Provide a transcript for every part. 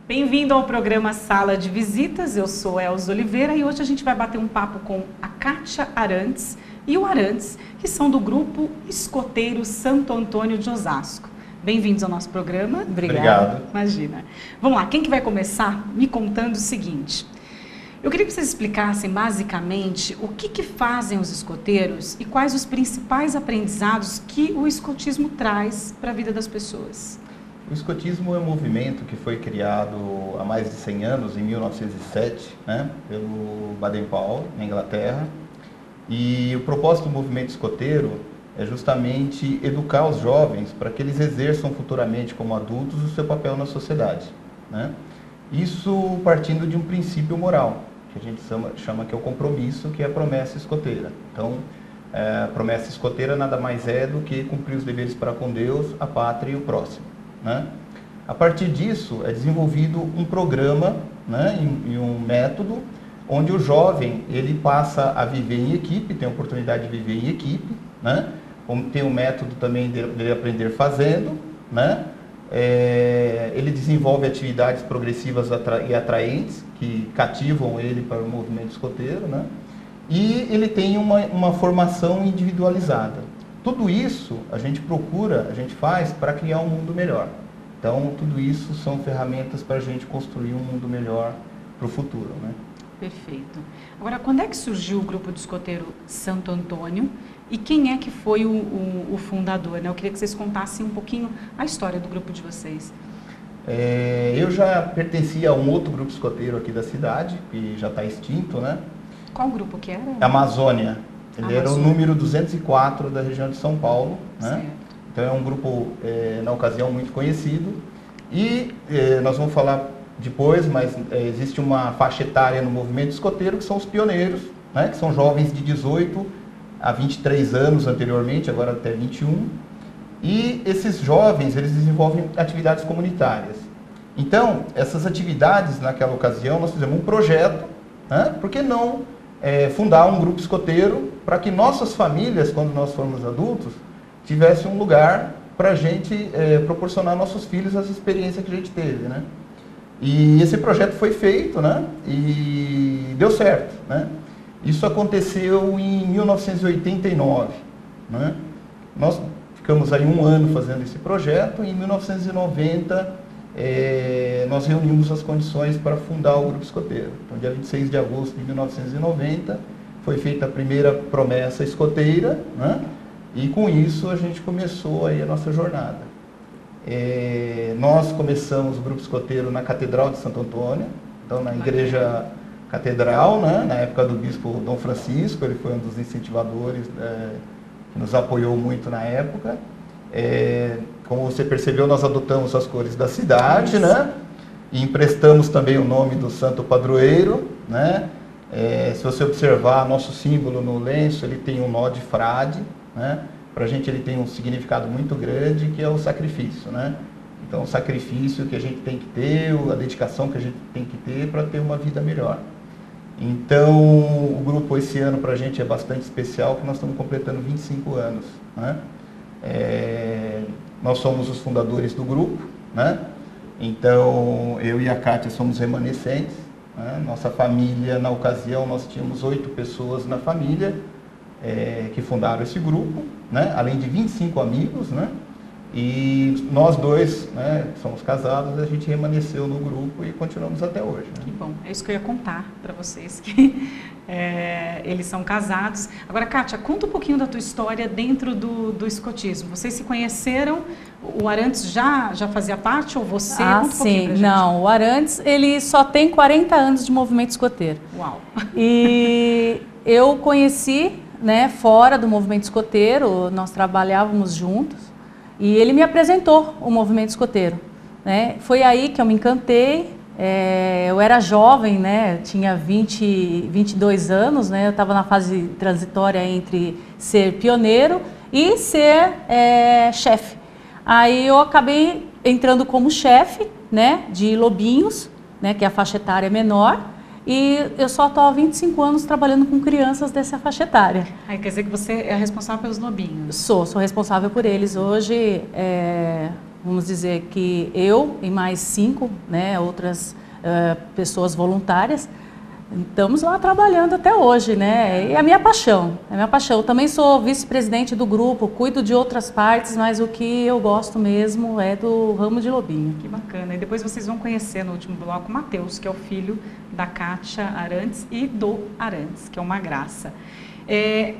Bem-vindo ao programa Sala de Visitas, eu sou Elza Oliveira e hoje a gente vai bater um papo com a Kátia Arantes e o Arantes, que são do grupo Escoteiro Santo Antônio de Osasco. Bem-vindos ao nosso programa. Obrigado. Imagina. Vamos lá, quem que vai começar me contando o seguinte? Eu queria que vocês explicassem basicamente o que fazem os escoteiros e quais os principais aprendizados que o escotismo traz para a vida das pessoas. O escotismo é um movimento que foi criado há mais de 100 anos, em 1907, pelo Baden-Powell, na Inglaterra. E o propósito do movimento escoteiro é justamente educar os jovens para que eles exerçam futuramente como adultos o seu papel na sociedade, Isso partindo de um princípio moral, que a gente chama que é o compromisso, que é a promessa escoteira. Então, a promessa escoteira nada mais é do que cumprir os deveres para com Deus, a pátria e o próximo. A partir disso, é desenvolvido um programa e um método onde o jovem ele passa a viver em equipe, tem a oportunidade de viver em equipe, como tem um método também de aprender fazendo, ele desenvolve atividades progressivas e atraentes que cativam ele para o movimento escoteiro, e ele tem uma formação individualizada. Tudo isso a gente faz para criar um mundo melhor. Então, tudo isso são ferramentas para a gente construir um mundo melhor para o futuro. Perfeito. Agora, quando é que surgiu o grupo de escoteiro Santo Antônio e quem é que foi o fundador? Eu queria que vocês contassem um pouquinho a história do grupo de vocês. Eu já pertencia a um outro grupo escoteiro aqui da cidade, que já está extinto, Qual grupo que era? Amazônia. Ele era o número 204 da região de São Paulo, Então é um grupo, na ocasião, muito conhecido. E nós vamos falar depois, mas existe uma faixa etária no movimento escoteiro, que são os pioneiros, que são jovens de 18 a 23 anos anteriormente, agora até 21. E esses jovens, eles desenvolvem atividades comunitárias. Então, essas atividades, naquela ocasião, nós fizemos um projeto, por que não fundar um grupo escoteiro para que nossas famílias, quando nós formos adultos, tivessem um lugar para a gente proporcionar aos nossos filhos as experiências que a gente teve, E esse projeto foi feito, e deu certo, Isso aconteceu em 1989, Nós ficamos aí um ano fazendo esse projeto e em 1990 nós reunimos as condições para fundar o grupo escoteiro. Então, dia 26 de agosto de 1990 foi feita a primeira promessa escoteira, E com isso a gente começou aí a nossa jornada. Nós começamos o grupo escoteiro na Catedral de Santo Antônio, então na Igreja Catedral, na época do bispo Dom Francisco, ele foi um dos incentivadores que nos apoiou muito na época. Como você percebeu, nós adotamos as cores da cidade, E emprestamos também o nome do santo padroeiro, Se você observar nosso símbolo no lenço, ele tem um nó de frade, Para a gente ele tem um significado muito grande, que é o sacrifício, Então, o sacrifício que a gente tem que ter, a dedicação que a gente tem que ter para ter uma vida melhor. Então, o grupo esse ano para a gente é bastante especial, que nós estamos completando 25 anos, Nós somos os fundadores do grupo, Então, eu e a Kátia somos remanescentes, Nossa família, na ocasião, nós tínhamos 8 pessoas na família, que fundaram esse grupo, além de 25 amigos, E nós dois, que somos casados, a gente remanesceu no grupo e continuamos até hoje. Que bom, é isso que eu ia contar para vocês, que eles são casados. Agora, Kátia, conta um pouquinho da tua história dentro do escotismo. Vocês se conheceram, o Arantes já fazia parte ou você? Conta um pouquinho pra gente. Não, o Arantes, ele só tem 40 anos de movimento escoteiro. Uau! E eu conheci, fora do movimento escoteiro, nós trabalhávamos juntos. E ele me apresentou o movimento escoteiro, Foi aí que eu me encantei. Eu era jovem, Tinha 22 anos, Eu estava na fase transitória entre ser pioneiro e ser chefe. Aí eu acabei entrando como chefe, de Lobinhos, que é a faixa etária menor. E eu só estou há 25 anos trabalhando com crianças dessa faixa etária. Aí quer dizer que você é responsável pelos lobinhos? Sou responsável por eles. Hoje, vamos dizer que eu e mais 5, né, outras pessoas voluntárias, estamos lá trabalhando até hoje, né? E é a minha paixão, é a minha paixão. Eu também sou vice-presidente do grupo, cuido de outras partes, mas o que eu gosto mesmo é do ramo de lobinho. Que bacana. E depois vocês vão conhecer no último bloco o Matheus, que é o filho da Kátia Arantes e do Arantes, que é uma graça.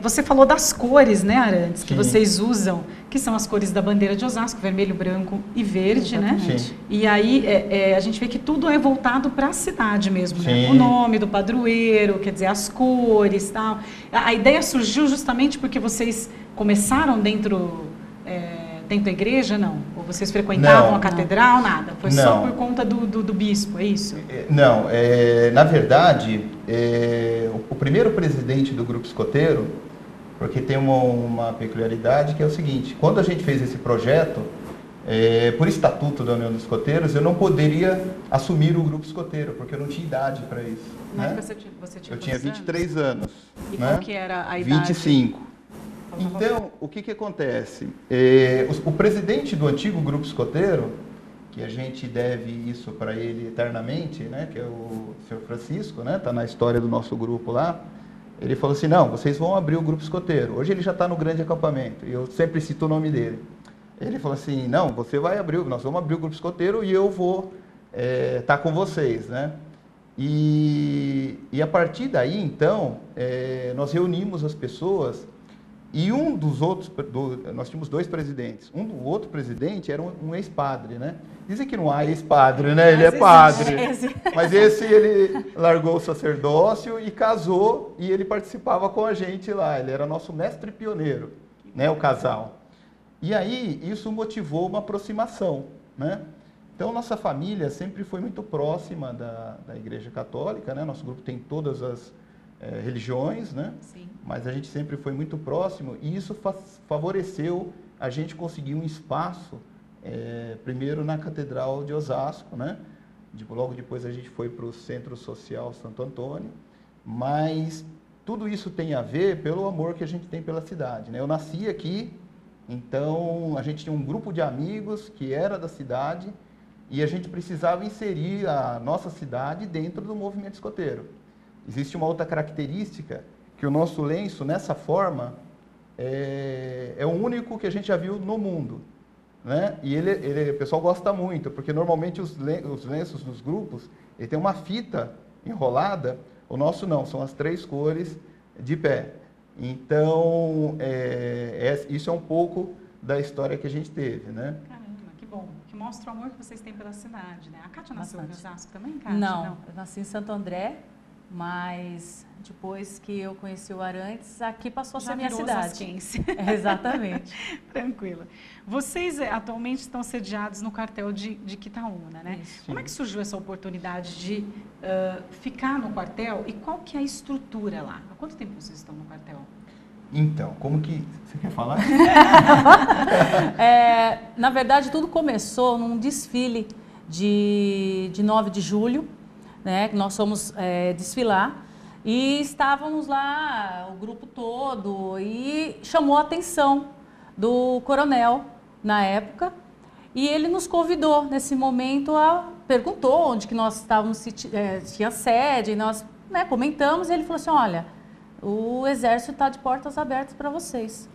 Você falou das cores, né, Arantes, que vocês usam, que são as cores da bandeira de Osasco, vermelho, branco e verde, exatamente, né? Sim. E aí a gente vê que tudo é voltado para a cidade mesmo, né? O nome do padroeiro, quer dizer, as cores e tal. A ideia surgiu justamente porque vocês começaram dentro da igreja, não? Ou vocês frequentavam a catedral, nada? Foi só por conta do bispo, é isso? Não, na verdade, o primeiro presidente do grupo escoteiro, porque tem uma peculiaridade que é o seguinte, quando a gente fez esse projeto, por estatuto da União dos Escoteiros, eu não poderia assumir o grupo escoteiro, porque eu não tinha idade para isso. Mas né? você tinha Eu tinha 23 anos. E né? qual que era a idade? 25. Então, o que acontece? O presidente do antigo grupo escoteiro, que a gente deve isso para ele eternamente, né, que é o senhor Francisco, né, está na história do nosso grupo lá, ele falou assim, não, vocês vão abrir o grupo escoteiro. Hoje ele já está no grande acampamento, e eu sempre cito o nome dele. Ele falou assim, não, você vai abrir, nós vamos abrir o grupo escoteiro e eu vou estar com vocês, né? E a partir daí, então, nós reunimos as pessoas. E um dos outros, nós tínhamos 2 presidentes. O outro presidente era um ex-padre, né? Dizem que não há ex-padre, né? Ele é padre. Mas esse, ele largou o sacerdócio e casou, e ele participava com a gente lá. Ele era nosso mestre pioneiro, né? O casal. E aí, isso motivou uma aproximação, né? Então, nossa família sempre foi muito próxima da Igreja Católica, né? Nosso grupo tem todas as religiões, né? Sim. Mas a gente sempre foi muito próximo e isso favoreceu a gente conseguir um espaço, primeiro na Catedral de Osasco, né? Logo depois a gente foi para o Centro Social Santo Antônio, mas tudo isso tem a ver pelo amor que a gente tem pela cidade, né? Eu nasci aqui, então a gente tinha um grupo de amigos que era da cidade e a gente precisava inserir a nossa cidade dentro do movimento escoteiro. Existe uma outra característica, que o nosso lenço, nessa forma, é o único que a gente já viu no mundo. Né? E o pessoal gosta muito, porque normalmente os lenços dos grupos, ele tem uma fita enrolada, o nosso não, são as 3 cores de pé. Então, isso é um pouco da história que a gente teve. Né? Caramba, que bom, que mostra o amor que vocês têm pela cidade. Né? A Kátia nasceu em Osasco também, Kátia? Não, eu nasci em Santo André. Mas depois que eu conheci o Arantes, aqui passou a ser minha cidade. Exatamente. Tranquila. Vocês atualmente estão sediados no quartel de Quitaúna, né? Isso. Como é que surgiu essa oportunidade de ficar no quartel e qual que é a estrutura lá? Há quanto tempo vocês estão no quartel? Então, como que... Você quer falar? Na verdade, tudo começou num desfile de 9 de julho, né, que nós fomos desfilar e estávamos lá, o grupo todo, e chamou a atenção do coronel na época e ele nos convidou nesse momento, perguntou onde que nós estávamos, se tinha sede, e nós comentamos e ele falou assim, olha, o exército está de portas abertas para vocês.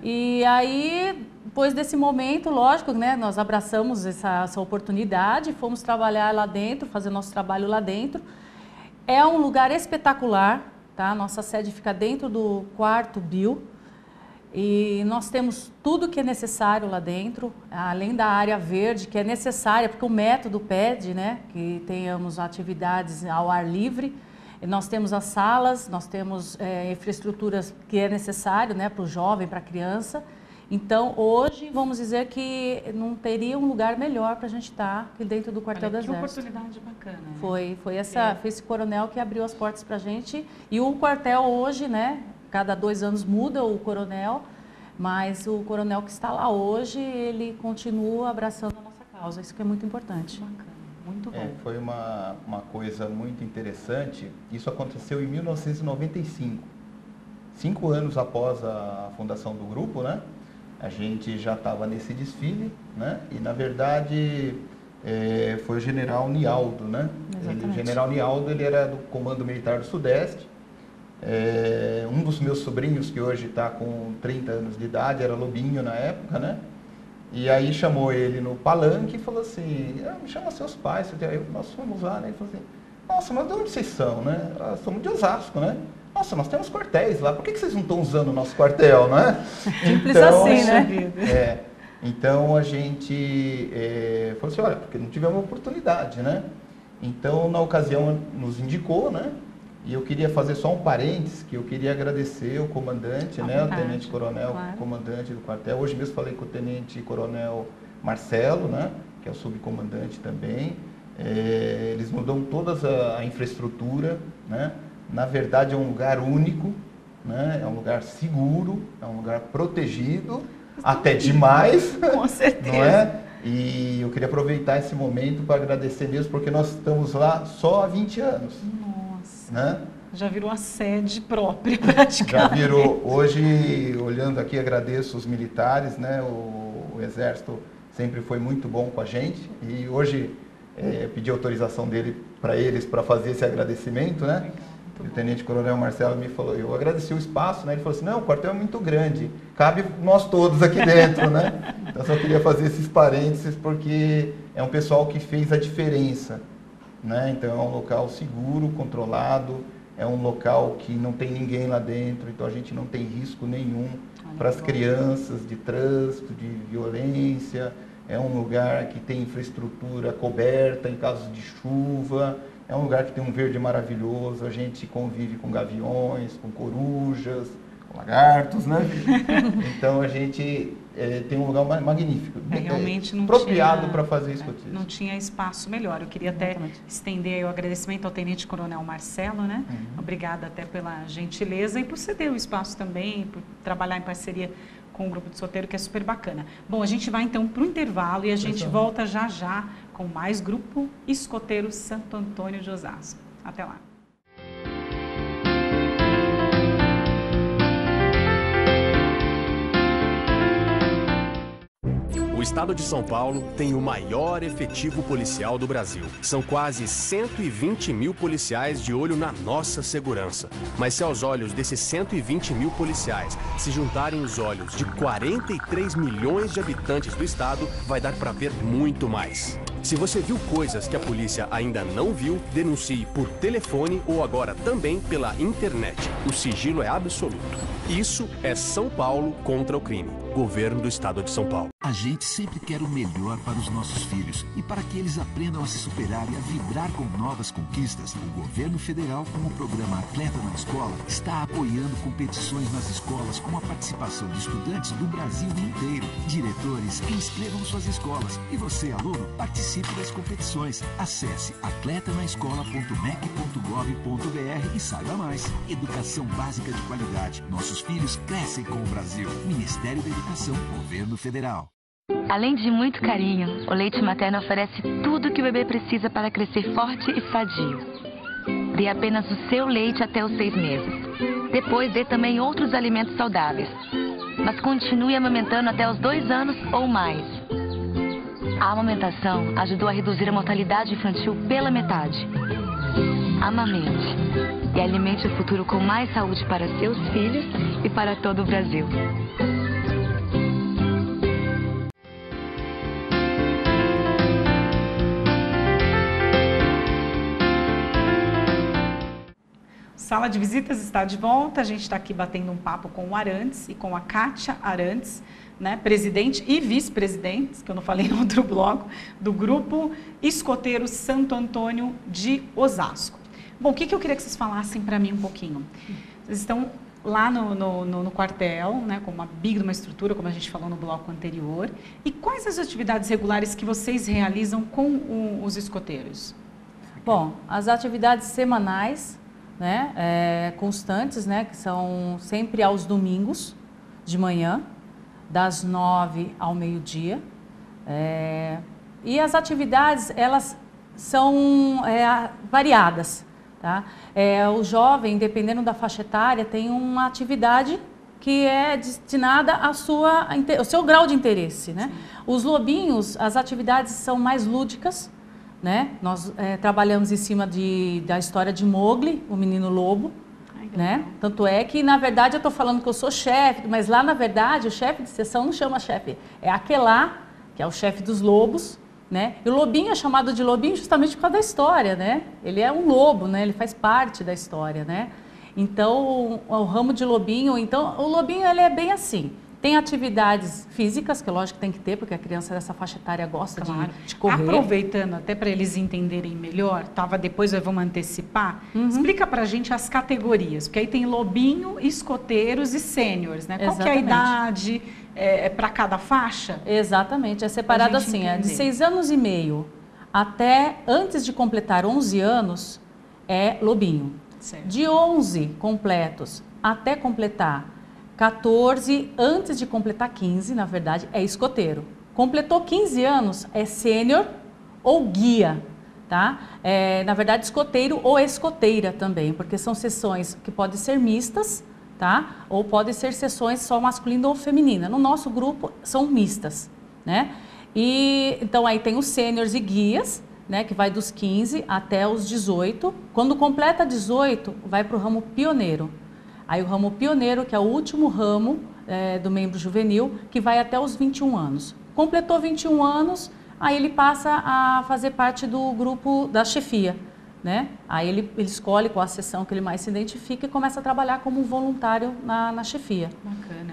E aí, depois desse momento, lógico, né, nós abraçamos essa oportunidade, fomos trabalhar lá dentro, fazer nosso trabalho lá dentro. É um lugar espetacular, tá? Nossa sede fica dentro do 4º BIL e nós temos tudo que é necessário lá dentro, além da área verde, que é necessária, porque o método pede, né, que tenhamos atividades ao ar livre. Nós temos as salas, nós temos infraestruturas que é necessário, né, para o jovem, para a criança. Então, hoje, vamos dizer que não teria um lugar melhor para a gente estar que dentro do quartel do Exército. Que oportunidade bacana. Né? Foi esse coronel que abriu as portas para a gente. E o quartel hoje, né, cada 2 anos muda o coronel, mas o coronel que está lá hoje, ele continua abraçando a nossa causa. Isso que é muito importante. Bacana. Muito bom. Foi uma coisa muito interessante. Isso aconteceu em 1995, 5 anos após a fundação do grupo, né? a gente já estava nesse desfile, né? E na verdade foi o General Nialdo, né? O General Nialdo, ele era do Comando Militar do Sudeste. Um dos meus sobrinhos, que hoje está com 30 anos de idade, era Lobinho na época, né? E aí chamou ele no palanque e falou assim, me chama seus pais. Nós fomos lá, né? Ele falou assim, nossa, mas de onde vocês são, né? Somos de Osasco, né? Nossa, nós temos quartéis lá, por que vocês não estão usando o nosso quartel, né? Simples então, assim, né? Então a gente falou assim, olha, porque não tivemos oportunidade, né? Então, na ocasião, nos indicou, né? E eu queria fazer só um parênteses, que eu queria agradecer o comandante, né, o tenente-coronel, claro, comandante do quartel. Hoje mesmo falei com o tenente-coronel Marcelo, né, que é o subcomandante também. Eles mudam toda a infraestrutura, né? Na verdade é um lugar único, né? É um lugar seguro, é um lugar protegido, até demais. Com certeza. Não é? E eu queria aproveitar esse momento para agradecer mesmo, porque nós estamos lá só há 20 anos. Né? Já virou a sede própria, praticamente. Já virou. Hoje, olhando aqui, agradeço os militares, né? O Exército sempre foi muito bom com a gente. E hoje pedi autorização para eles para fazer esse agradecimento, né? O tenente-coronel Marcelo me falou, eu agradeci o espaço, né? Ele falou assim, não, o quartel é muito grande, cabe nós todos aqui dentro, né? Então, eu só queria fazer esses parênteses, porque é um pessoal que fez a diferença. Né? Então é um local seguro, controlado, é um local que não tem ninguém lá dentro, então a gente não tem risco nenhum para as crianças de trânsito, de violência. É um lugar que tem infraestrutura coberta em caso de chuva, é um lugar que tem um verde maravilhoso, a gente convive com gaviões, com corujas, com lagartos, né? Então a gente tem um lugar magnífico, realmente não apropriado para fazer escotismo. Não tinha espaço melhor. Eu queria até estender aí o agradecimento ao Tenente Coronel Marcelo, né? Obrigada até pela gentileza e por ceder o espaço também, por trabalhar em parceria com o Grupo de Escoteiro, que é super bacana. Bom, a gente vai então para o intervalo e a gente volta já já com mais Grupo Escoteiro Santo Antônio de Osasco. Até lá. O estado de São Paulo tem o maior efetivo policial do Brasil. São quase 120 mil policiais de olho na nossa segurança. Mas se aos olhos desses 120 mil policiais se juntarem os olhos de 43 milhões de habitantes do estado, vai dar para ver muito mais. Se você viu coisas que a polícia ainda não viu, denuncie por telefone ou agora também pela internet. O sigilo é absoluto. Isso é São Paulo contra o crime. Governo do Estado de São Paulo. A gente sempre quer o melhor para os nossos filhos e para que eles aprendam a se superar e a vibrar com novas conquistas. O governo federal, com o programa Atleta na Escola, está apoiando competições nas escolas com a participação de estudantes do Brasil inteiro. Diretores, inscrevam suas escolas e você, aluno, participe das competições. Acesse atletanaescola.mec.gov.br e saiba mais. Educação básica de qualidade. Nossos filhos crescem com o Brasil. Ministério da Educação, Governo Federal. Além de muito carinho, o leite materno oferece tudo que o bebê precisa para crescer forte e sadio. Dê apenas o seu leite até os 6 meses. Depois dê também outros alimentos saudáveis. Mas continue amamentando até os 2 anos ou mais. A amamentação ajudou a reduzir a mortalidade infantil pela metade. Amamente e alimente o futuro com mais saúde para seus filhos e para todo o Brasil. Sala de Visitas está de volta, a gente está aqui batendo um papo com o Arantes e com a Kátia Arantes, né, presidente e vice-presidente, que eu não falei no outro bloco, do Grupo Escoteiro Santo Antônio de Osasco. Bom, o que eu queria que vocês falassem para mim um pouquinho? Vocês estão lá no quartel, né, com uma big de uma estrutura, como a gente falou no bloco anterior, e quais as atividades regulares que vocês realizam com os escoteiros? Bom, as atividades semanais, né, constantes, né, que são sempre aos domingos de manhã, das 9 ao meio-dia. E as atividades, elas são variadas. Tá? O jovem, dependendo da faixa etária, tem uma atividade que é destinada ao seu grau de interesse, né? Os lobinhos, as atividades são mais lúdicas, né? Nós trabalhamos em cima da história de Mowgli, o menino lobo, né? Tanto é que, na verdade, eu estou falando que eu sou chefe, mas lá, na verdade, o chefe de seção não chama chefe, é Aquelá, que é o chefe dos lobos, né? E o lobinho é chamado de lobinho justamente por causa da história, né? Ele é um lobo, né? Ele faz parte da história, né? Então, o ramo de lobinho, então, o lobinho ele é bem assim. Tem atividades físicas, que lógico que tem que ter, porque a criança dessa faixa etária gosta de correr. Aproveitando, até para eles entenderem melhor, depois vamos antecipar, explica para a gente as categorias, porque aí tem lobinho, escoteiros e sêniores, né? Qual que é a idade para cada faixa? Exatamente, é separado assim, de 6 anos e meio até antes de completar 11 anos é lobinho. Certo. De 11 completos até completar 14, antes de completar 15, na verdade, é escoteiro. Completou 15 anos, é sênior ou guia, tá? Na verdade, escoteiro ou escoteira também, porque são sessões que podem ser mistas, tá? Ou podem ser sessões só masculina ou feminina. No nosso grupo, são mistas, né? E, então, aí tem os sêniores e guias, né? Que vai dos 15 até os 18. Quando completa 18, vai para o ramo pioneiro. Aí o ramo pioneiro, que é o último ramo do membro juvenil, que vai até os 21 anos. Completou 21 anos, aí ele passa a fazer parte do grupo da chefia, né? Aí ele escolhe qual a seção que ele mais se identifica e começa a trabalhar como voluntário na chefia. Bacana.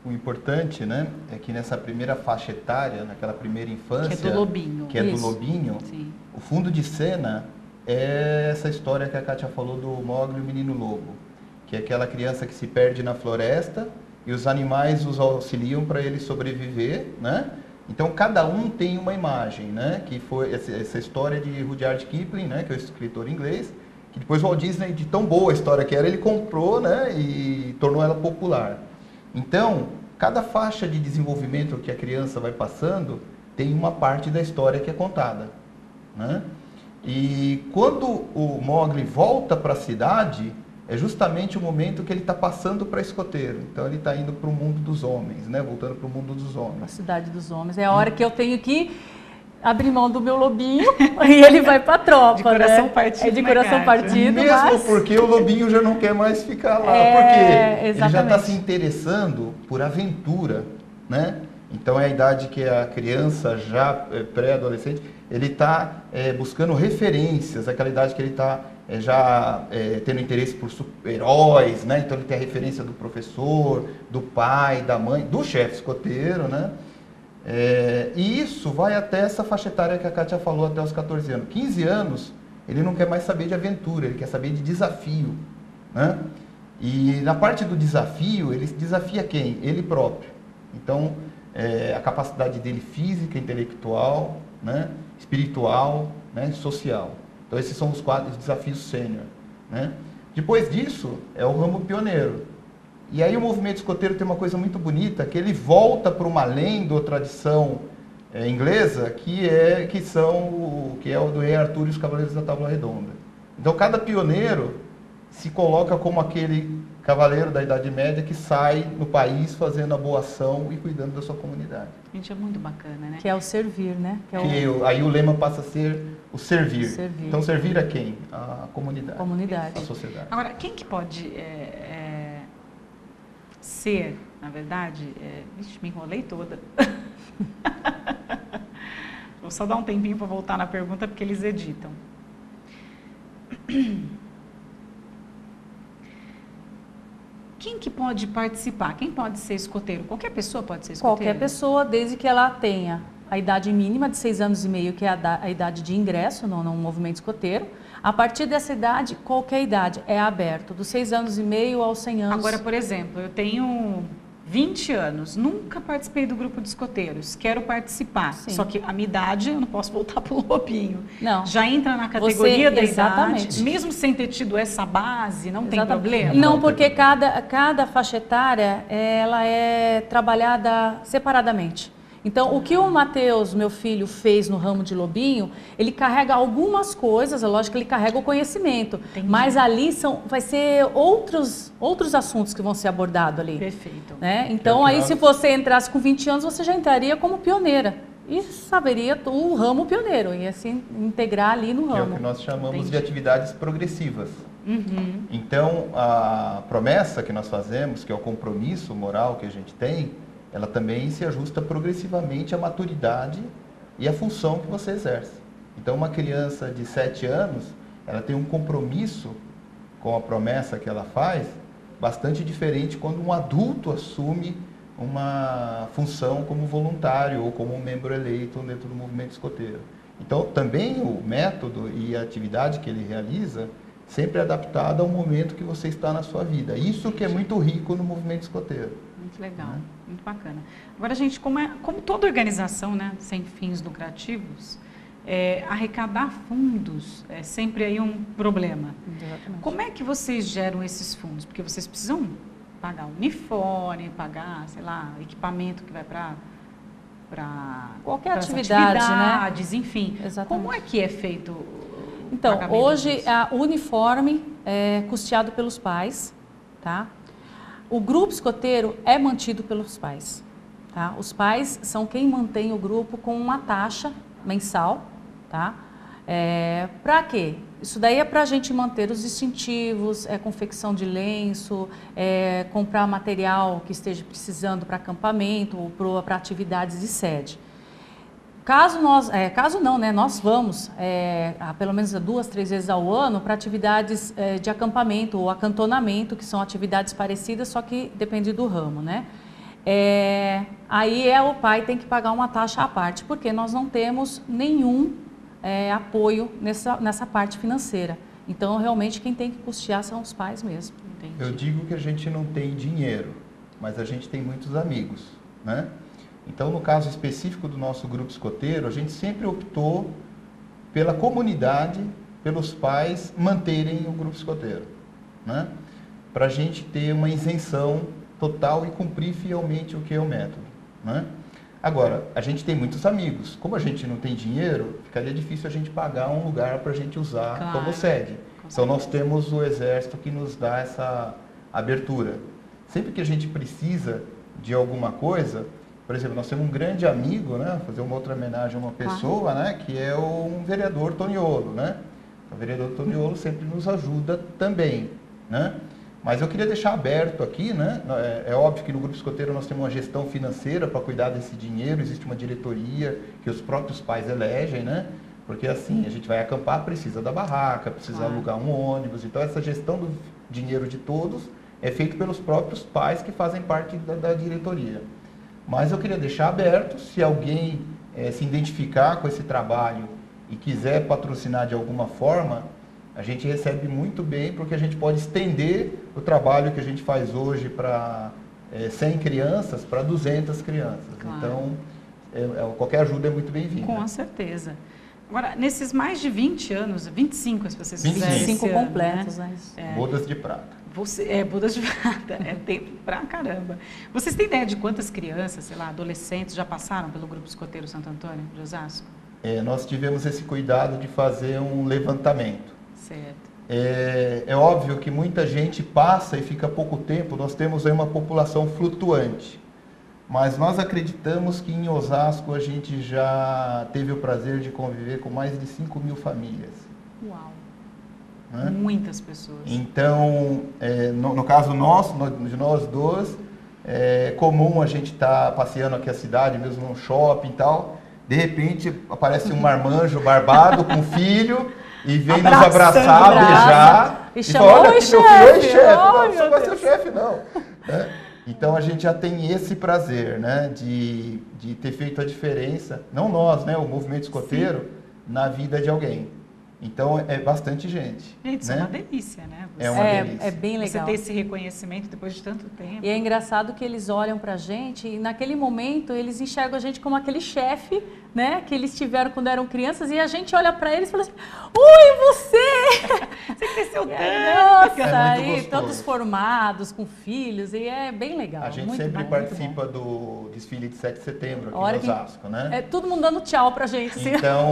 O importante, né, é que nessa primeira faixa etária, naquela primeira infância... Que é do lobinho. Que é do lobinho. Sim. O fundo de cena é essa história que a Kátia falou do Mowgli e o menino lobo. Que é aquela criança que se perde na floresta e os animais os auxiliam para ele sobreviver, né? Então, cada um tem uma imagem, né? Que foi essa história de Rudyard Kipling, né? Que é o escritor inglês, que depois o Walt Disney, de tão boa a história que era, ele comprou, né? E tornou ela popular. Então, cada faixa de desenvolvimento que a criança vai passando tem uma parte da história que é contada, né? E quando o Mowgli volta para a cidade, é justamente o momento que ele está passando para escoteiro. Então, ele está indo para o mundo dos homens, né? Voltando para o mundo dos homens. A cidade dos homens. É a hora que eu tenho que abrir mão do meu lobinho e ele vai para a tropa, de coração, né? partido. É de coração partido. Mesmo porque o lobinho já não quer mais ficar lá. Porque ele já está se interessando por aventura, né? Então, é a idade que a criança, já pré-adolescente, ele está buscando referências, aquela idade que ele está tendo interesse por super-heróis, né? Então ele tem a referência do professor, do pai, da mãe, do chefe escoteiro, né? E isso vai até essa faixa etária que a Kátia falou, até os 14 anos. 15 anos, ele não quer mais saber de aventura, ele quer saber de desafio, né? E na parte do desafio, ele desafia quem? Ele próprio. Então, a capacidade dele física, intelectual, né? Espiritual, né? Social. Então, esses são os 4 desafios sênior, né? Depois disso, é o ramo pioneiro. E aí o movimento escoteiro tem uma coisa muito bonita, que ele volta para uma lenda ou tradição inglesa, que é o do Rei Arthur e os Cavaleiros da Tábua Redonda. Então, cada pioneiro se coloca como aquele cavaleiro da Idade Média que sai no país fazendo a boa ação e cuidando da sua comunidade. Gente, é muito bacana, né? Que é o servir, né? Aí o lema passa a ser o servir. Então, servir a quem? A comunidade. A sociedade. Agora, quem que pode ser, na verdade... Vixe, me enrolei toda. Vou só dar um tempinho para voltar na pergunta, porque eles editam. Quem que pode participar? Quem pode ser escoteiro? Qualquer pessoa pode ser escoteiro? Qualquer pessoa, desde que ela tenha a idade mínima de 6 anos e meio, que é a idade de ingresso no movimento escoteiro. A partir dessa idade, qualquer idade é aberto, dos 6 anos e meio aos 100 anos. Agora, por exemplo, eu tenho 20 anos, nunca participei do grupo de escoteiros, quero participar. Sim. Só que a minha idade, eu não posso voltar para o lobinho. Não. Já entra na categoria da idade, mesmo sem ter tido essa base, não tem problema? Não, porque cada faixa etária, ela é trabalhada separadamente. Então, o que o Matheus, meu filho, fez no ramo de lobinho, ele carrega algumas coisas, é lógico que ele carrega o conhecimento, mas ali vai ser outros assuntos que vão ser abordados ali. Perfeito. Né? Então, aí se você entrasse com 20 anos, você já entraria como pioneira. E saberia o ramo pioneiro, ia se integrar ali no ramo. Que é o que nós chamamos de atividades progressivas. Então, a promessa que nós fazemos, que é o compromisso moral que a gente tem, ela também se ajusta progressivamente à maturidade e à função que você exerce. Então, uma criança de 7 anos, ela tem um compromisso com a promessa que ela faz, bastante diferente quando um adulto assume uma função como voluntário ou como um membro eleito dentro do movimento escoteiro. Então, também o método e a atividade que ele realiza sempre é adaptada ao momento que você está na sua vida. Isso que é muito rico no movimento escoteiro. Muito legal, muito bacana. Agora, gente, como toda organização, né, sem fins lucrativos, arrecadar fundos é sempre aí um problema. Exatamente. Como é que vocês geram esses fundos? Porque vocês precisam pagar uniforme, pagar, sei lá, equipamento que vai para qualquer atividades, né? Enfim. Exatamente. Como é que é feito o Então, pagamento hoje disso? o uniforme é custeado pelos pais, tá? O grupo escoteiro é mantido pelos pais, tá? Os pais são quem mantém o grupo com uma taxa mensal, tá? Para quê? Isso daí é para a gente manter os distintivos, confecção de lenço, comprar material que esteja precisando para acampamento ou para atividades de sede. Caso não, né? Nós vamos pelo menos 2, 3 vezes ao ano para atividades de acampamento ou acantonamento, que são atividades parecidas, só que depende do ramo, né? Aí o pai tem que pagar uma taxa à parte, porque nós não temos nenhum apoio nessa parte financeira. Então, realmente, quem tem que custear são os pais mesmo. Entendi. Eu digo que a gente não tem dinheiro, mas a gente tem muitos amigos, né? Então, no caso específico do nosso grupo escoteiro, a gente sempre optou pela comunidade, pelos pais manterem o grupo escoteiro, né? Para a gente ter uma isenção total e cumprir fielmente o que é o método, né? Agora, a gente tem muitos amigos. Como a gente não tem dinheiro, ficaria difícil a gente pagar um lugar para a gente usar como sede. Então, nós temos o Exército que nos dá essa abertura. Sempre que a gente precisa de alguma coisa, por exemplo, nós temos um grande amigo, né, fazer uma outra homenagem a uma pessoa, né, que é um vereador Toniolo, né? O vereador Toniolo sempre nos ajuda também, né? Mas eu queria deixar aberto aqui, né? É óbvio que no grupo escoteiro nós temos uma gestão financeira para cuidar desse dinheiro, existe uma diretoria que os próprios pais elegem, né? Porque assim, a gente vai acampar, precisa da barraca, precisa alugar um ônibus, então essa gestão do dinheiro de todos é feita pelos próprios pais que fazem parte da diretoria. Mas eu queria deixar aberto, se alguém se identificar com esse trabalho e quiser patrocinar de alguma forma, a gente recebe muito bem, porque a gente pode estender o trabalho que a gente faz hoje para 100 crianças para 200 crianças. Claro. Então, qualquer ajuda é muito bem-vinda. Com certeza. Agora, nesses mais de 20 anos, 25 se vocês fizerem 25 completos, né? Bodas de prata. Bodas de prata, é tempo pra caramba. Vocês têm ideia de quantas crianças, sei lá, adolescentes já passaram pelo Grupo Escoteiro Santo Antônio de Osasco? Nós tivemos esse cuidado de fazer um levantamento. Certo. É óbvio que muita gente passa e fica pouco tempo, nós temos aí uma população flutuante. Mas nós acreditamos que em Osasco a gente já teve o prazer de conviver com mais de 5.000 famílias. Uau! Né? Muitas pessoas. Então, no caso nosso, de nós dois, é comum a gente estar passeando aqui a cidade, mesmo num shopping e tal, de repente aparece um marmanjo barbado com filho e vem nos abraçar, beijar e fala, olha, oi chefe, não sou mais seu chefe não. Né? Então a gente já tem esse prazer, né, de ter feito a diferença, não nós, né, o movimento escoteiro, na vida de alguém. Então é bastante gente. Gente, isso é uma delícia, né? É uma delícia. É bem legal. Você ter esse reconhecimento depois de tanto tempo. E é engraçado que eles olham pra gente e naquele momento eles enxergam a gente como aquele chefe, né? Que eles tiveram quando eram crianças e a gente olha pra eles e fala assim, oi, você! Você cresceu tanto! Nossa, sair todos formados, com filhos, e é bem legal. A gente muito sempre bom, participa do desfile de 7 de setembro aqui em Osasco, né? É todo mundo dando tchau pra gente. Assim. Então,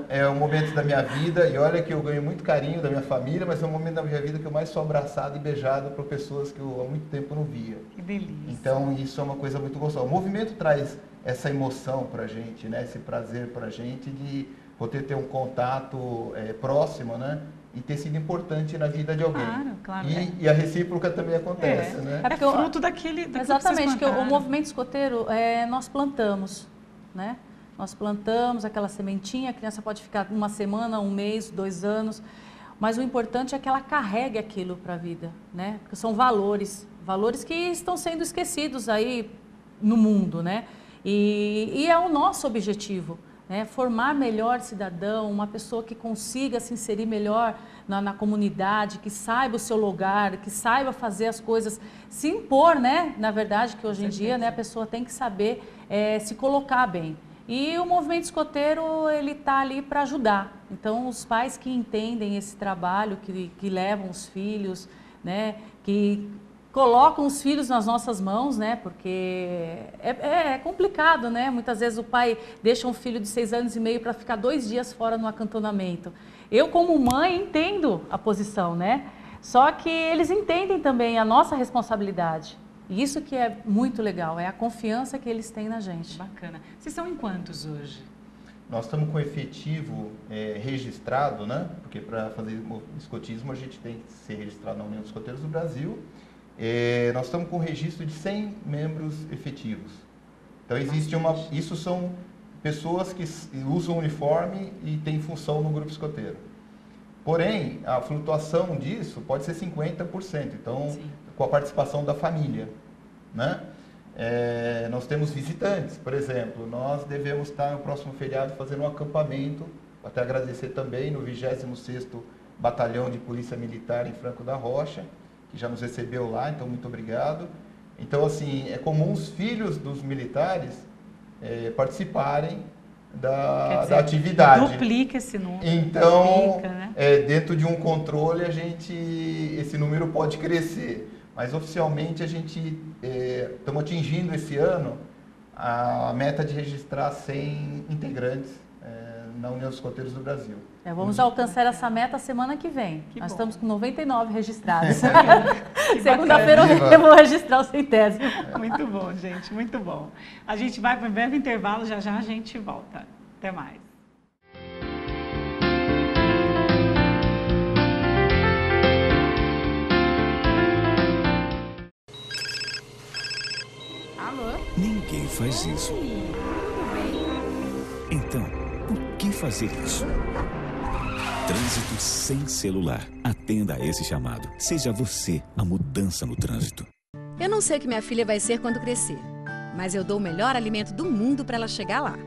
é um momento da minha vida, e olha que eu ganho muito carinho da minha família, mas é um momento da minha vida que eu mais sou abraçado e beijado por pessoas que eu há muito tempo não via. Que delícia. Então, isso é uma coisa muito gostosa. O movimento traz essa emoção pra gente, né? Esse prazer pra gente de poder ter um contato próximo, né? E ter sido importante na vida de alguém. Claro. E a recíproca também acontece, né? É fruto daquilo Exatamente, que o movimento escoteiro, nós plantamos, né? Nós plantamos aquela sementinha, a criança pode ficar uma semana, um mês, 2 anos, mas o importante é que ela carregue aquilo para a vida, né? Porque são valores que estão sendo esquecidos aí no mundo, né? E é o nosso objetivo. Formar melhor cidadão, uma pessoa que consiga se inserir melhor na comunidade, que saiba o seu lugar, que saiba fazer as coisas, se impor, né? Na verdade, que hoje em dia, né, a pessoa tem que saber se colocar bem. E o movimento escoteiro, ele está ali para ajudar. Então, os pais que entendem esse trabalho, que levam os filhos, né, que colocam os filhos nas nossas mãos, né? Porque é complicado, né? Muitas vezes o pai deixa um filho de 6 anos e meio para ficar 2 dias fora no acantonamento. Eu, como mãe, entendo a posição, né? Só que eles entendem também a nossa responsabilidade. E isso que é muito legal, é a confiança que eles têm na gente. Bacana. Vocês são em quantos hoje? Nós estamos com efetivo registrado, né? Porque para fazer escotismo a gente tem que ser registrado na União dos Escoteiros do Brasil. Nós estamos com um registro de 100 membros efetivos. Então existe isso são pessoas que usam uniforme e têm função no grupo escoteiro. Porém, a flutuação disso pode ser 50%, então sim, com a participação da família, né? Nós temos visitantes, por exemplo, nós devemos estar no próximo feriado fazendo um acampamento, até agradecer também no 26º Batalhão de Polícia Militar em Franco da Rocha, que já nos recebeu lá, então muito obrigado. Então, assim, é comum os filhos dos militares participarem da atividade. Duplica esse número. Então, duplica, né? Dentro de um controle, esse número pode crescer. Mas, oficialmente, a gente estamos atingindo esse ano a meta de registrar 100 integrantes na União dos Escoteiros do Brasil. Vamos alcançar essa meta semana que vem. Nós estamos com 99 registrados. Segunda-feira eu vou registrar o 100º. Muito bom, gente, muito bom. A gente vai para um breve intervalo, já já a gente volta. Até mais. Alô? Ninguém faz isso. Então, por que fazer isso? Trânsito sem celular. Atenda a esse chamado. Seja você a mudança no trânsito. Eu não sei o que minha filha vai ser quando crescer, mas eu dou o melhor alimento do mundo para ela chegar lá.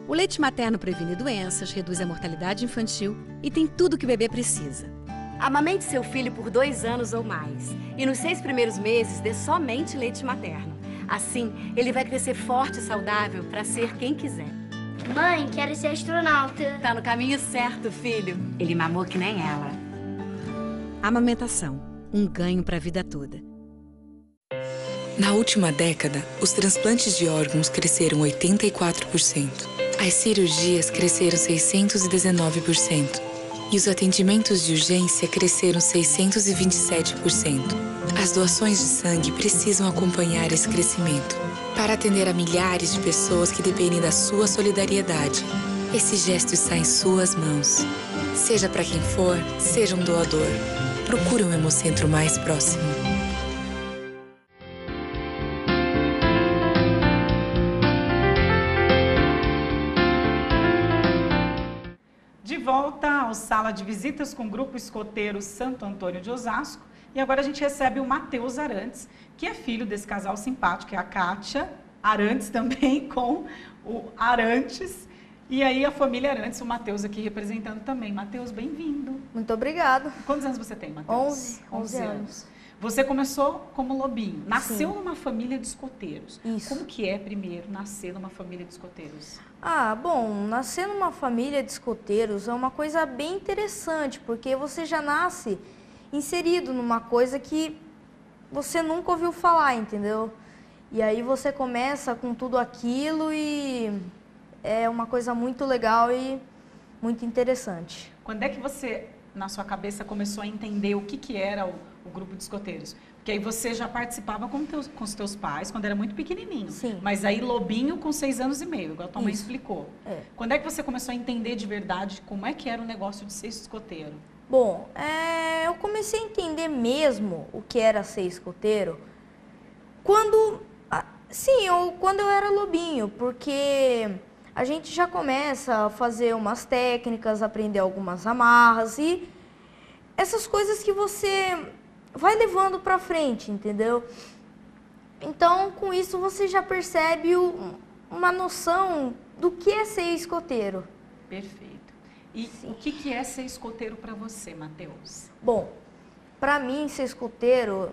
O leite materno previne doenças, reduz a mortalidade infantil e tem tudo que o bebê precisa. Amamente seu filho por 2 anos ou mais e nos 6 primeiros meses dê somente leite materno. Assim, ele vai crescer forte e saudável para ser quem quiser. Mãe, quero ser astronauta. Tá no caminho certo, filho. Ele mamou que nem ela. Amamentação, um ganho para a vida toda. Na última década, os transplantes de órgãos cresceram 84%. As cirurgias cresceram 619%. E os atendimentos de urgência cresceram 627%. As doações de sangue precisam acompanhar esse crescimento para atender a milhares de pessoas que dependem da sua solidariedade. Esse gesto está em suas mãos. Seja para quem for, seja um doador. Procure um Hemocentro mais próximo. De volta ao Sala de Visitas com o Grupo Escoteiro Santo Antônio de Osasco. E agora a gente recebe o Matheus Arantes, que é filho desse casal simpático, que é a Kátia Arantes também, com o Arantes. E aí a família Arantes, o Matheus aqui representando também. Matheus, bem-vindo. Muito obrigado. Quantos anos você tem, Matheus? 11 anos. Você começou como lobinho, nasceu Sim. numa família de escoteiros. Isso. Como que é, primeiro, nascer numa família de escoteiros? Bom, nascer numa família de escoteiros é uma coisa bem interessante, porque você já nasce inserido numa coisa que você nunca ouviu falar, entendeu? E aí você começa com tudo aquilo e é uma coisa muito legal e muito interessante. Quando é que você, na sua cabeça, começou a entender o que era o grupo de escoteiros? Porque aí você já participava com os teus pais, quando era muito pequenininho. Sim. Mas aí Lobinho com 6 anos e meio, igual a tua mãe Isso. explicou. É. Quando é que você começou a entender de verdade como é que era o negócio de ser escoteiro? Bom, eu comecei a entender mesmo o que era ser escoteiro quando eu era lobinho, porque a gente já começa a fazer umas técnicas, aprender algumas amarras e essas coisas que você vai levando pra frente, entendeu? Então, com isso você já percebe uma noção do que é ser escoteiro. Perfeito. E o que é ser escoteiro para você, Matheus? Bom, para mim ser escoteiro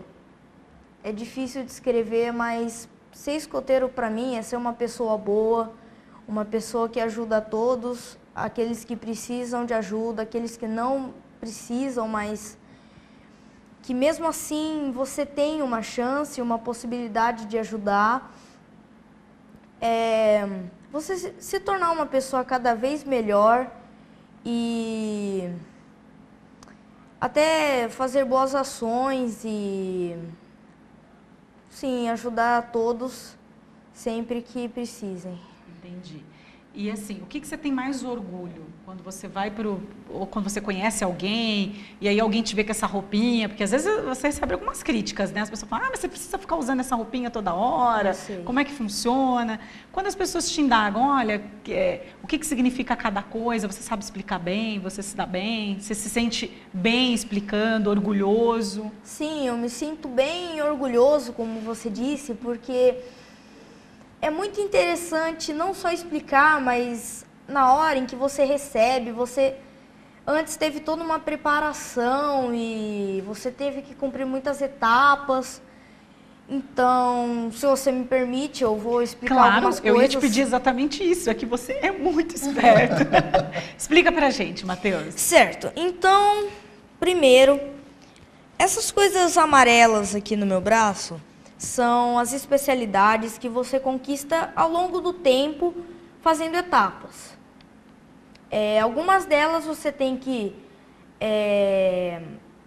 é difícil de descrever, mas ser escoteiro para mim é ser uma pessoa boa, uma pessoa que ajuda a todos, aqueles que precisam de ajuda, aqueles que não precisam, mas que mesmo assim você tem uma chance, uma possibilidade de ajudar. Você se tornar uma pessoa cada vez melhor e até fazer boas ações e sim, ajudar a todos sempre que precisem. Entendi. E assim, o que você tem mais orgulho quando você vai ou quando você conhece alguém e aí alguém te vê com essa roupinha? Porque às vezes você recebe algumas críticas, né? As pessoas falam, mas você precisa ficar usando essa roupinha toda hora, como é que funciona? Quando as pessoas te indagam, olha, o que significa cada coisa, você sabe explicar bem, você se dá bem, você se sente bem explicando, orgulhoso? Sim, eu me sinto bem orgulhoso, como você disse, porque é muito interessante não só explicar, mas na hora em que você recebe, você antes teve toda uma preparação e você teve que cumprir muitas etapas. Então, se você me permite, eu vou explicar algumas coisas. Claro, eu ia te pedir exatamente isso, é que você é muito esperto. Explica pra gente, Matheus. Certo, então, primeiro, essas coisas amarelas aqui no meu braço são as especialidades que você conquista ao longo do tempo fazendo etapas. Algumas delas você tem que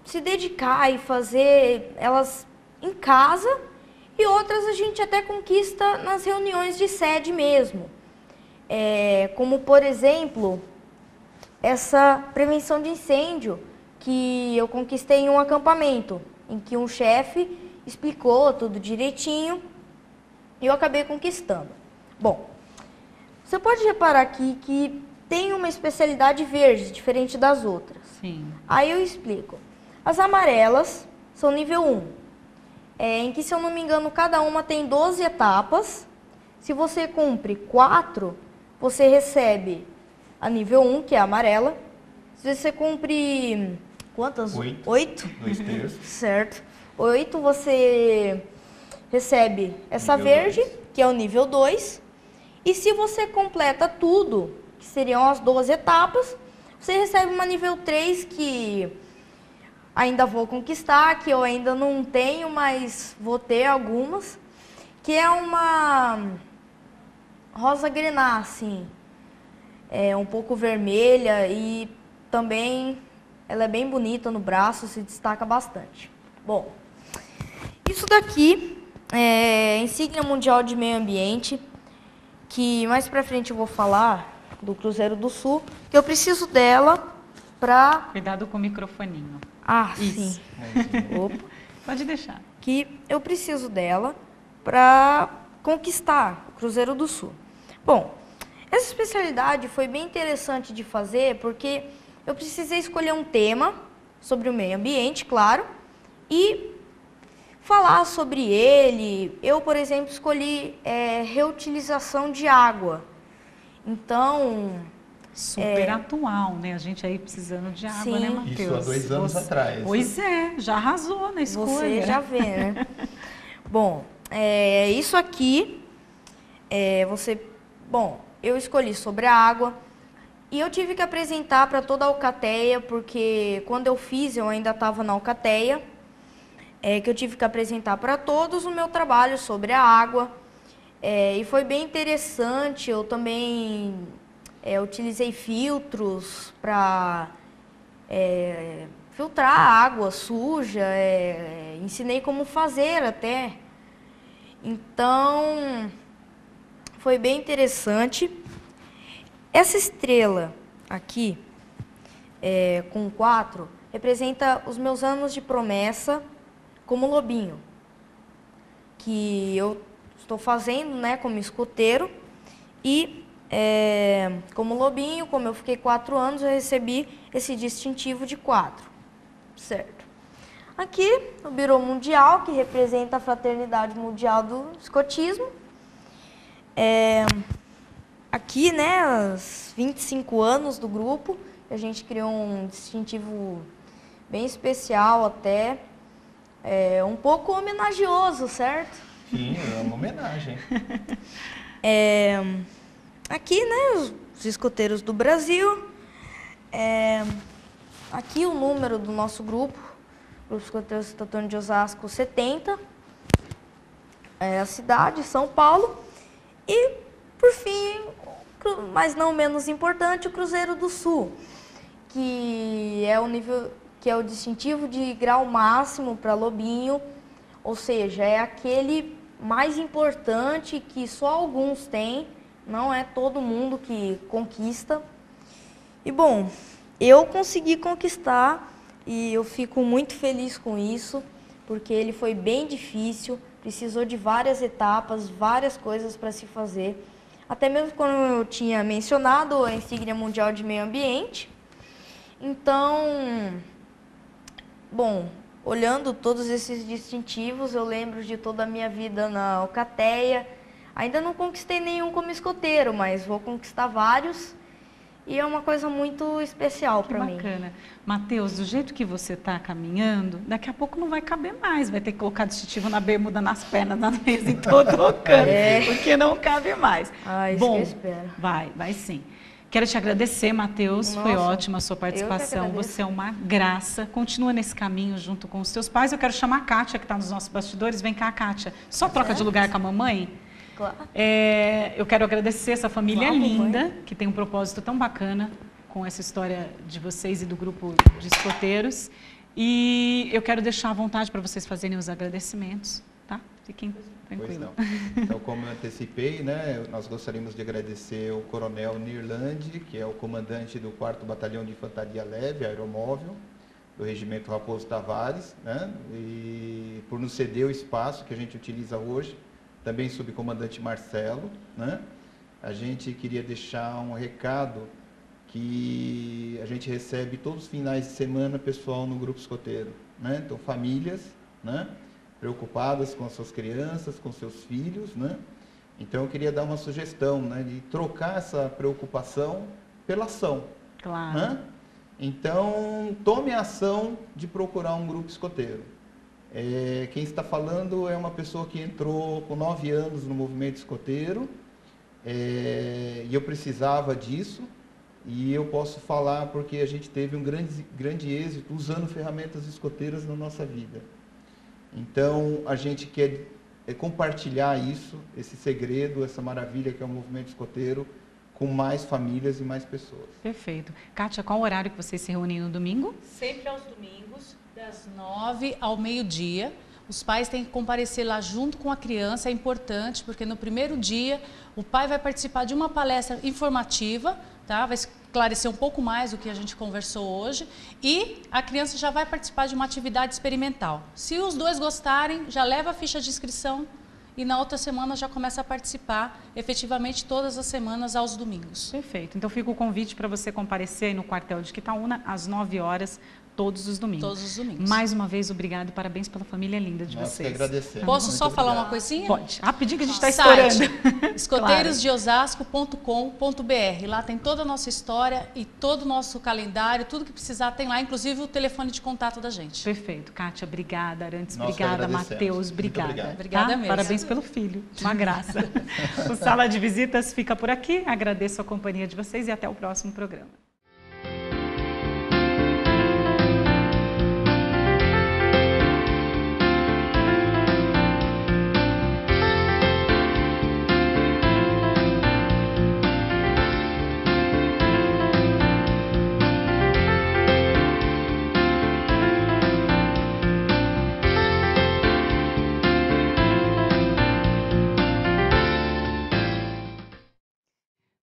se dedicar e fazer elas em casa e outras a gente até conquista nas reuniões de sede mesmo. Como, por exemplo, essa prevenção de incêndio que eu conquistei em um acampamento, em que um chefe explicou tudo direitinho e eu acabei conquistando. Bom, você pode reparar aqui que tem uma especialidade verde, diferente das outras. Sim. Aí eu explico. As amarelas são nível 1, em que, se eu não me engano, cada uma tem 12 etapas. Se você cumpre 4, você recebe a nível 1, que é a amarela. Se você cumpre quantas? 8. 8? 2/3. Certo. 8, você recebe essa Nível verde, 2. que é o nível 2. E se você completa tudo, que seriam as 12 etapas, você recebe uma nível 3, que ainda vou conquistar, que eu ainda não tenho, mas vou ter algumas, que é uma rosa grená, assim. É um pouco vermelha e também ela é bem bonita no braço, se destaca bastante. Bom, isso daqui é insígnia mundial de meio ambiente, que mais pra frente eu vou falar do Cruzeiro do Sul, que eu preciso dela pra... Cuidado com o microfoninho. Ah, isso. Sim. Opa. Pode deixar. Que eu preciso dela pra conquistar o Cruzeiro do Sul. Bom, essa especialidade foi bem interessante de fazer, porque eu precisei escolher um tema sobre o meio ambiente, claro, e falar sobre ele. Eu, por exemplo, escolhi reutilização de água. Então... Super atual, né? A gente aí precisando de água, sim, né, Matheus? Isso há 2 anos atrás. Pois é, já arrasou na escolha. Você já vê, né? Bom, isso aqui, Bom, eu escolhi sobre a água. E eu tive que apresentar para toda a alcateia, porque quando eu fiz, eu ainda estava na alcateia, que eu tive que apresentar para todos o meu trabalho sobre a água. E foi bem interessante, eu também utilizei filtros para filtrar a água suja, ensinei como fazer até. Então, foi bem interessante. Essa estrela aqui, com 4, representa os meus anos de promessa como lobinho, que eu estou fazendo, né, como escoteiro. E como lobinho, como eu fiquei 4 anos, eu recebi esse distintivo de 4, certo? Aqui, o Birô Mundial, que representa a Fraternidade Mundial do Escotismo. Aqui, né, os 25 anos do grupo, a gente criou um distintivo bem especial até, um pouco homenagioso, certo? Sim, é uma homenagem. Aqui, né, os escoteiros do Brasil. Aqui o número do nosso grupo, Grupo Escoteiro Santo Antônio de Osasco 70. A cidade, São Paulo. E, por fim, mas não menos importante, o Cruzeiro do Sul, que é o distintivo de grau máximo para lobinho, ou seja, é aquele mais importante que só alguns têm, não é todo mundo que conquista. E bom, eu consegui conquistar e eu fico muito feliz com isso, porque ele foi bem difícil, precisou de várias etapas, várias coisas para se fazer. Até mesmo quando eu tinha mencionado a insígnia mundial de meio ambiente. Então, bom, olhando todos esses distintivos, eu lembro de toda a minha vida na alcateia. Ainda não conquistei nenhum como escoteiro, mas vou conquistar vários. E é uma coisa muito especial para mim. Bacana. Matheus, do jeito que você está caminhando, daqui a pouco não vai caber mais. Vai ter que colocar distintivo na bermuda, nas pernas, na mesa, em todo o canto, porque não cabe mais. Isso bom, que eu espero. Vai sim. Quero te agradecer, Matheus. Foi ótima a sua participação. Você é uma graça. Continua nesse caminho junto com os seus pais. Eu quero chamar a Kátia, que está nos nossos bastidores. Vem cá, Kátia. Só troca de lugar com a mamãe? Claro. Eu quero agradecer essa família linda, mãe. que tem um propósito tão bacana com essa história de vocês e do grupo de escoteiros. E eu quero deixar à vontade para vocês fazerem os agradecimentos, tá? Fiquem tranquilos. Então, como eu antecipei, né, nós gostaríamos de agradecer o Coronel Nirlande, que é o comandante do 4º Batalhão de Infantaria Leve, Aeromóvel, do Regimento Raposo Tavares, né, e por nos ceder o espaço que a gente utiliza hoje. Também subcomandante Marcelo, né? A gente queria deixar um recado que a gente recebe todos os finais de semana pessoal no grupo escoteiro, né? Então, famílias, né, preocupadas com as suas crianças, com seus filhos, né? Então, eu queria dar uma sugestão, né, de trocar essa preocupação pela ação. Claro. Né? Então, tome a ação de procurar um grupo escoteiro. Quem está falando é uma pessoa que entrou com 9 anos no movimento escoteiro, e eu precisava disso, e eu posso falar porque a gente teve um grande êxito usando ferramentas escoteiras na nossa vida. Então, a gente quer compartilhar isso, esse segredo, essa maravilha que é o movimento escoteiro, com mais famílias e mais pessoas. Perfeito. Kátia, qual o horário que vocês se reúnem no domingo? Sempre aos domingos, das 9 ao meio-dia. Os pais têm que comparecer lá junto com a criança, é importante, porque no primeiro dia o pai vai participar de uma palestra informativa, tá? Vai esclarecer um pouco mais do que a gente conversou hoje, e a criança já vai participar de uma atividade experimental. Se os dois gostarem, já leva a ficha de inscrição e na outra semana já começa a participar efetivamente todas as semanas aos domingos. Perfeito. Então fica o convite para você comparecer aí no quartel de Quitaúna às 9 horas todos os domingos. Todos os domingos. Mais uma vez, obrigado e parabéns pela família linda de Nós vocês. que agradecemos. Posso Muito só falar obrigado. uma coisinha? Pode. Rapidinho que a gente está Site, estourando. escoteirosdeosasco.com.br. Lá tem toda a nossa história e todo o nosso calendário, tudo que precisar tem lá, inclusive o telefone de contato da gente. Perfeito. Kátia, obrigada. Arantes, Nós que obrigada. agradecemos. Matheus, Muito obrigada. obrigado. Obrigada mesmo. Parabéns pelo filho. Uma graça. O Sala de Visitas fica por aqui. Agradeço a companhia de vocês e até o próximo programa.